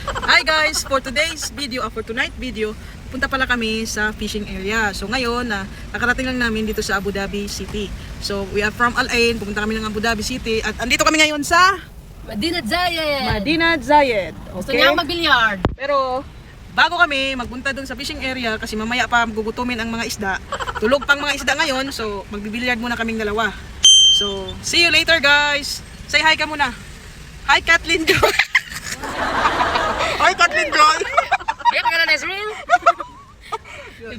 Hi guys, for today's video, for tonight video, punta pala kami sa fishing area. So ngayon, nakarating lang namin dito sa Abu Dhabi City. So we are from Al Ain, pupunta kami ng Abu Dhabi City at andito kami ngayon sa Madinat Zayed. Madinat Zayed. Gusto Okay? niya mag-billiard. Pero bago kami magpunta doon sa fishing area kasi mamaya pa gugutumin ang mga isda. Tulog pang mga isda ngayon, so magbibilyard muna kaming dalawa. So, see you later guys. Say hi ka muna. Hi Kathleen Joy. Hi Kathleen Joy. Ayan ka na, Nesril.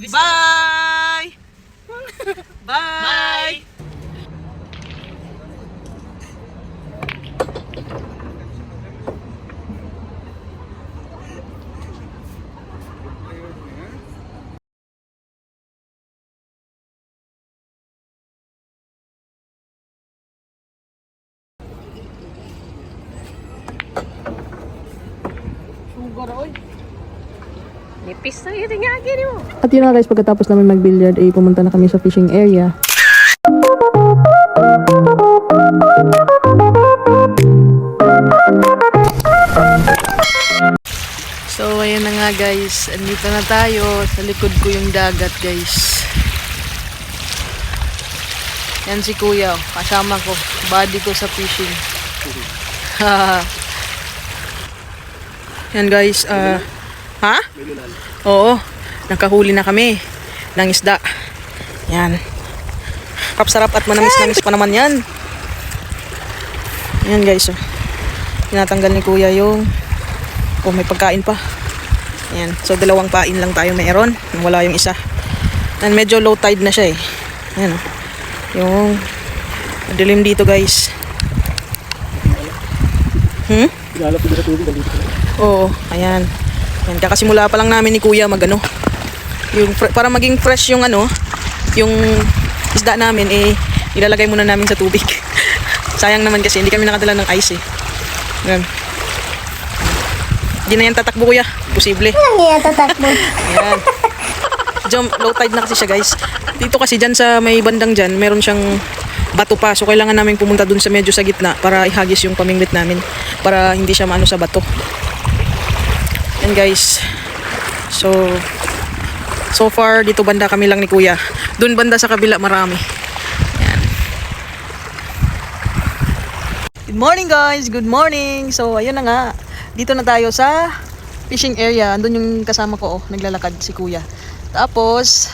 Bye. Bye. Bye. Nipis na yun nga gini mo. At yun na guys, pagkatapos namin mag-billiard ay pumunta na kami sa fishing area. So ayan na nga guys, andito na tayo. Sa likod ko yung dagat guys. Yan si kuya, kasama ko, buddy ko sa fishing. Yan guys, ha? Oo, nakahuli na kami ng isda. Yan. Kapsarap at manamis-namis pa naman yan. Yan guys, tinatanggal ni kuya yung may pagkain pa. Yan. So dalawang pain lang tayo meron. Wala yung isa. And medyo low tide na siya eh. Yan oh. Yung dilim dito guys. Oo, ayan. Yan, kakasimula pa lang namin ni kuya magano. Yung para maging fresh yung yung isda namin eh ilalagay muna namin sa tubig. Sayang naman kasi hindi kami nakadala ng ice eh. Yan. Hindi na yan tatakbo kuya. Posible. Hindi yan tatakbo. Ayan. Low tide na kasi siya guys. Dito kasi dyan sa may bandang dyan, meron siyang bato pa. So kailangan namin pumunta dun sa medyo sa gitna para ihagis yung pamingwit namin. Para hindi siya maano sa bato. Yan guys. So far dito banda kami lang ni kuya. Dun banda sa kabila marami. Yan. Good morning guys. Good morning. So ayun na nga. Dito na tayo sa fishing area. Andun yung kasama ko, naglalakad si kuya. Tapos,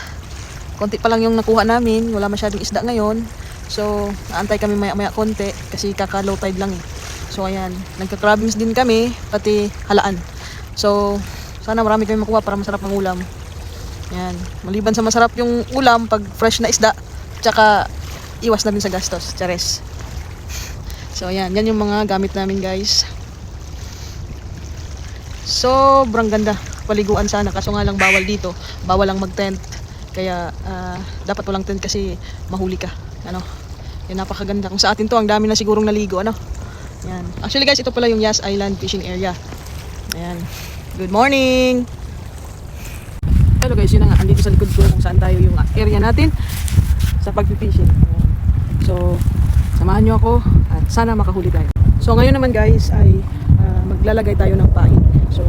konti pa lang yung nakuha namin. Wala masyadong isda ngayon. So, naantay kami maya-maya konti kasi kaka-low tide lang eh. So, ayan. Nagka-crabbings din kami, pati halaan. So, sana marami kami makuha para masarap ang ulam. Ayan. Maliban sa masarap yung ulam, pag fresh na isda, tsaka iwas na din sa gastos. Chares. So, ayan. Yan yung mga gamit namin guys. Sobrang ganda. Paliguan sana kaso nga lang bawal dito. Bawal lang mag-tent. Kaya dapat walang tent kasi mahuli ka. Yan napakaganda. Kung sa atin to, ang dami na sigurong naligo. Yan. Actually guys, ito pala yung Yas Island fishing area. Ayan. Good morning. Hello guys, yun na nga. Andito sa likod ko kung saan tayo yung area natin sa pag-fishing. So, samahan nyo ako at sana makahuli tayo. So ngayon naman guys ay maglalagay tayo ng pain. So,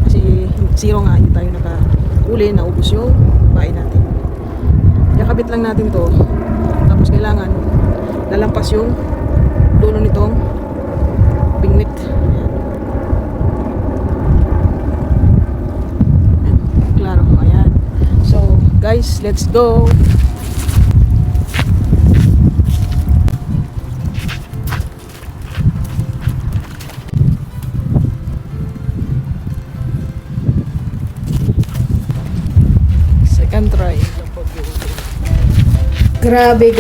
kasi zero nga, hindi tayo nakahuli, naubos yung pain natin. Kakabit lang natin to. Tapos kailangan lalampas yung dulo nitong bingwit. Ayan. Klaro, ayan. So, guys, let's go! Try. Grabe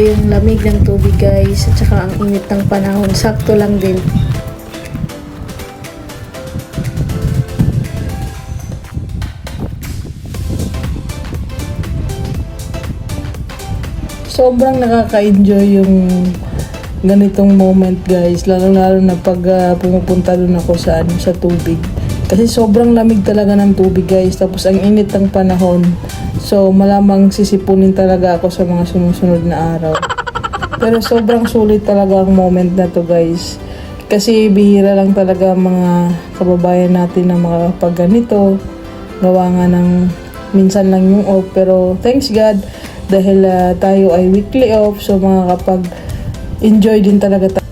yung lamig ng tubig guys. At saka ang init ng panahon. Sakto lang din. Sobrang nakaka-enjoy yung ganitong moment guys. Lalo na pag pumupunta doon ako sa tubig. Kasi sobrang lamig talaga ng tubig guys. Tapos ang init ng panahon. So malamang sisipunin talaga ako sa mga sumusunod na araw. Pero sobrang sulit talaga ang moment na to guys. Kasi bihira lang talaga mga kababayan natin na makakapag ganito. Gawa nga ng minsan lang yung off. Pero thanks God dahil tayo ay weekly off. So makakapag-enjoy din talaga tayo.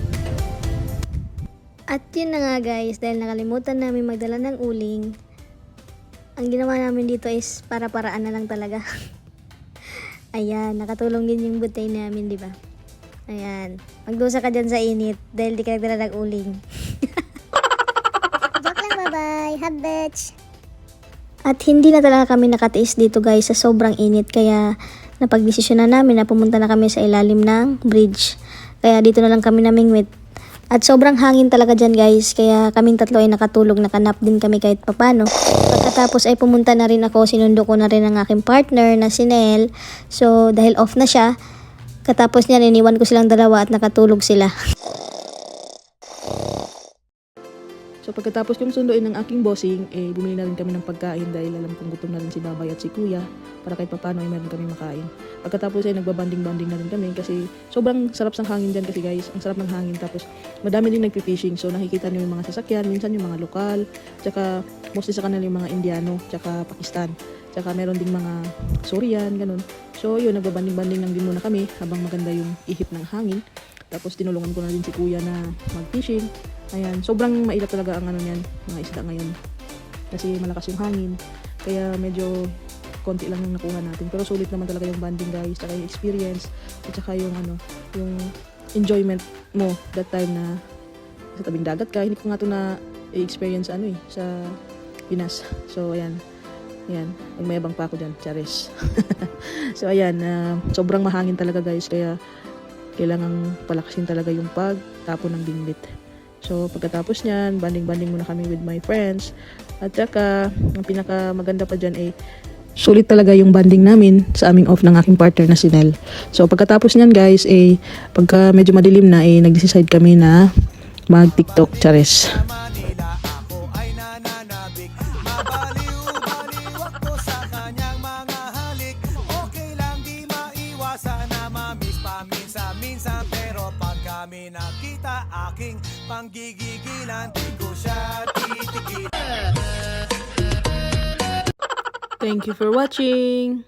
At yun na nga guys, dahil nakalimutan namin magdala ng uling, ang ginawa namin dito is para-paraan na lang talaga. Ayan, nakatulong din yung butay namin, di ba? Ayan, magdusa ka dyan sa init dahil di ka nagdala ng uling. Joke lang, bye-bye. Hot bitch. At hindi na talaga kami nakatiis dito guys sa sobrang init, kaya napagdesisyon na namin na pumunta na kami sa ilalim ng bridge. Kaya dito na lang kami namingwit. At sobrang hangin talaga dyan guys, kaya kaming tatlo ay nakatulog, nakanap din kami kahit papano. Pagkatapos ay pumunta na rin ako, sinundo ko na rin ang aking partner na si Nel. So dahil off na siya, katapos niya iniwan ko silang dalawa at nakatulog sila. So pagkatapos yung sunduin ng aking bossing, bumili na rin kami ng pagkain dahil alam kong gutom na rin si Babay at si Kuya para kahit papano ay meron kami makain. Pagkatapos ay nagbabanding-banding na rin kami kasi sobrang sarap ng hangin dyan kasi guys, ang sarap ng hangin. Tapos madami din nagpi-fishing, so nakikita niyo yung mga sasakyan, minsan yung mga lokal, tsaka mostly sa kanila yung mga Indiano, tsaka Pakistan. Tsaka meron ding mga Surian, ganun. So yun, nagbabanding-banding lang din muna kami habang maganda yung ihip ng hangin. Tapos tinulungan ko na rin si Kuya na mag-fishing. Ayan, sobrang mailap talaga ang ano niyan, mga isda ngayon. Kasi malakas yung hangin. Kaya medyo konti lang yung nakuha natin. Pero sulit naman talaga yung banding guys, tsaka yung experience, at tsaka yung ano, yung enjoyment mo that time na sa tabing dagat ka. Hindi ko nga ito na experience ano sa Pinas. So ayan. Ayan, magmayabang pa ako dyan, charis. So ayan, sobrang mahangin talaga guys, kaya kailangang palakasin talaga yung pagtapon ng bingwit. So pagkatapos nyan, banding-banding muna kami with my friends. At saka, ang pinaka maganda pa dyan ay sulit talaga yung banding namin sa aming off ng aking partner na si Nel. So pagkatapos nyan guys, pagka medyo madilim na, nag-decide kami na mag-TikTok, charis. Kami nakita aking panggigigilan, di ko siya titigilan. Thank you for watching!